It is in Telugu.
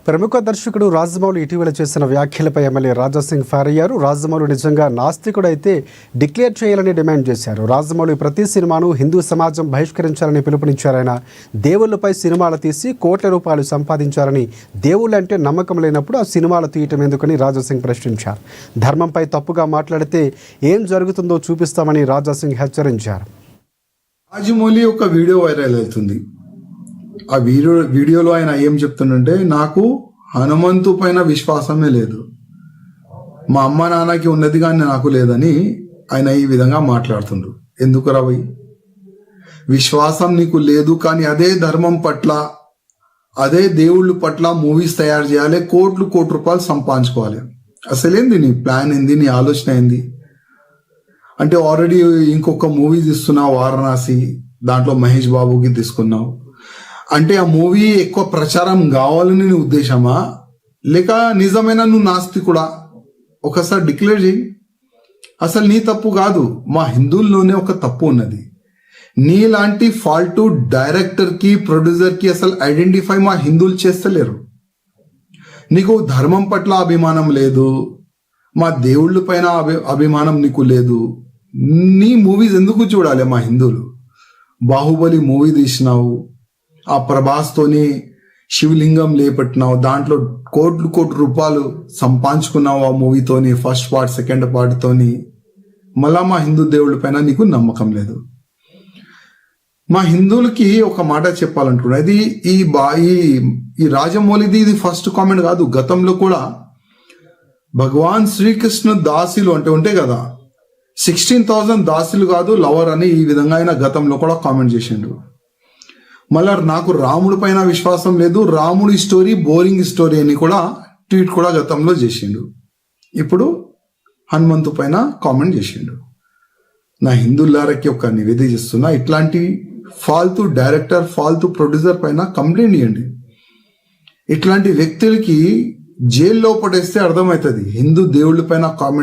ప్రముఖ దర్శకుడు రాజమౌళి ఇటీవల చేసిన వ్యాఖ్యలపై ఎమ్మెల్యే రాజాసింగ్ ఫైర్ అయ్యారు. రాజమౌళి నిజంగా నాస్తికుడైతే డిక్లేర్ చేయాలని డిమాండ్ చేశారు. రాజమౌళి ప్రతి సినిమాను హిందూ సమాజం బహిష్కరించాలని పిలుపునిచ్చారాయన. దేవుళ్లపై సినిమాలు తీసి కోట్ల రూపాయలు సంపాదించారని, దేవుళ్ళంటే నమ్మకం లేనప్పుడు ఆ సినిమాలు తీయటం ఎందుకని రాజాసింగ్ ప్రశ్నించారు. ధర్మంపై తప్పుగా మాట్లాడితే ఏం జరుగుతుందో చూపిస్తామని రాజాసింగ్ హెచ్చరించారు. రాజమౌళి ఒక వీడియో వైరల్ అవుతుంది. ఆ వీడియోలో ఆయన ఏం చెప్తుండంటే, నాకు హనుమంతు పైన విశ్వాసమే లేదు, మా అమ్మ నాన్నకి ఉన్నది కానీ నాకు లేదని ఆయన ఈ విధంగా మాట్లాడుతుండ్రు. ఎందుకు రవి, విశ్వాసం నీకు లేదు కానీ అదే ధర్మం పట్ల, అదే దేవుళ్ళ పట్ల మూవీస్ తయారు చేయాలి, కోట్ల రూపాయలు సంపాదించుకోవాలి. అసలేంది నీ ప్లాన్, ఏంది నీ ఆలోచన ఏంది? అంటే ఆల్రెడీ ఇంకొక మూవీ తీస్తున్నావు వారణాసి, దాంట్లో మహేష్ బాబుకి తీసుకున్నావు. అంటే ఆ మూవీ ఎక్కువ ప్రచారం కావాలని నీ ఉద్దేశమా, లేక నిజమైన నువ్వు నాస్తికుడా? ఒకసారి డిక్లేర్ చేయి. అసలు నీ తప్పు కాదు, మా హిందువుల్లోనే ఒక తప్పు ఉన్నది. నీలాంటి ఫాల్టు డైరెక్టర్కి, ప్రొడ్యూసర్కి అసలు ఐడెంటిఫై మా హిందువులు చేస్తలేరు. నీకు ధర్మం పట్ల అభిమానం లేదు, మా దేవుళ్ళ పైన అభిమానం నీకు లేదు. నీ మూవీస్ ఎందుకు చూడాలి మా హిందువులు? బాహుబలి మూవీ తీసినావు, ఆ ప్రభాస్తోని శివలింగం లేపట్టినావు, దాంట్లో కోట్ల రూపాయలు సంపాదించుకున్నావు ఆ మూవీతోని, ఫస్ట్ పార్ట్ సెకండ్ పార్ట్తోని. మళ్ళా మా హిందూ దేవుళ్ళ పైన నీకు నమ్మకం లేదు. మా హిందువులకి ఒక మాట చెప్పాలంటున్నా, ఇది ఈ రాజమౌళిది ఇది ఫస్ట్ కామెంట్ కాదు. గతంలో కూడా భగవాన్ శ్రీకృష్ణ దాసులు అంటే ఉంటాయి కదా, 16,000 దాసులు కాదు లవర్ అని ఈ విధంగా ఆయన గతంలో కూడా కామెంట్ చేసిండు. మళ్ళా నాకు రాముడి పైన విశ్వాసం లేదు, రాముడి స్టోరీ బోరింగ్ స్టోరీ అని కూడా ట్వీట్ కూడా గతంలో చేసిండు. ఇప్పుడు హనుమంతు పైన కామెంట్ చేసిండు. నా హిందువులారకి ఒక నివేదిక చేస్తున్నా, ఇట్లాంటి ఫాల్తూ డైరెక్టర్, ఫాల్తూ ప్రొడ్యూసర్ పైన కంప్లైంట్ ఇవ్వండి. ఇట్లాంటి వ్యక్తులకి జైల్లో పడేస్తే అర్థమవుతుంది హిందూ దేవుళ్ళ పైన కామెంట్